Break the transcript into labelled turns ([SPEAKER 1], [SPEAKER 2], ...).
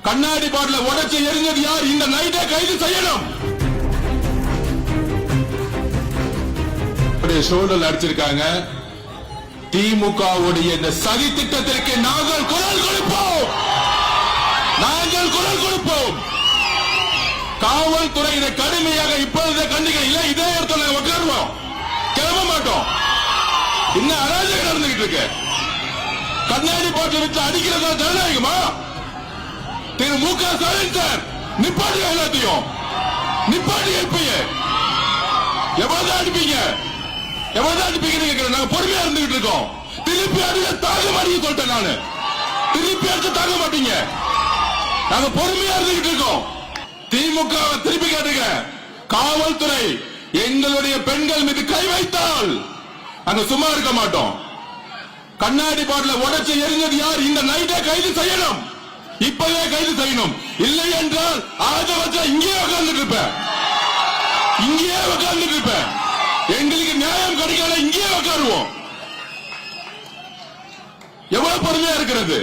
[SPEAKER 1] கண்ணாடி பாட்டில உடைச்சு எரிஞ்சது யார்? இந்த நைட்டே கைது செய்யணும். சூழல் அடிச்சிருக்காங்க. திமுகவுடைய இந்த சதி திட்டத்திற்கு நாங்கள் குரல் கொடுப்போம். நாங்கள் குரல் கொடுப்போம். காவல்துறை இதை கடுமையாக இப்பொழுது கண்டிக்க இல்ல. இதே இடத்துல உட்காருவோம், கிளம்ப மாட்டோம். இன்னும் அராஜகம் நடந்துகிட்டு இருக்கு. கண்ணாடி பாட்டில் வச்சு அடிக்கிறதா ஜனநாயகமா? திரு மு க ஸ்டாலின் சார், நிப்பாட்டி எல்லாத்தையும் நிப்பாட்டி. இப்பயே எவ்வளவுதான் அடிப்பீங்க? எவ்வளவுதான் அடிப்பீங்கன்னு கேட்கிறேன். நாங்க பொறுமையா இருந்துகிட்டு இருக்கோம். திருப்பி அடிக்க தாங்க மாட்டீங்க சொல்லிட்டேன் நானு. திருப்பி அடிச்சு தாங்க மாட்டீங்க. நாங்க பொறுமையா இருந்துகிட்டு இருக்கோம். திமுக திருப்பி கேட்டுங்க. காவல்துறை எங்களுடைய பெண்கள் மீது கை வைத்தால் அங்க சும்மா இருக்க மாட்டோம். கண்ணாடி பாட்டில உடைச்சு எரிஞ்சது யார்? இந்த நைட்டே கைது செய்யணும். இப்பவே கைது செய்யணும். இல்லை என்றால் ஆஜவற்ற இங்கேயே உட்கார்ந்துட்டு இருப்பேன். இங்கேயே உட்கார்ந்துட்டு இருப்பேன். எங்களுக்கு நியாயம் கிடைக்காத இங்கேயே உட்காருவோம். எவ்வளவு பொறுமையா இருக்கிறது?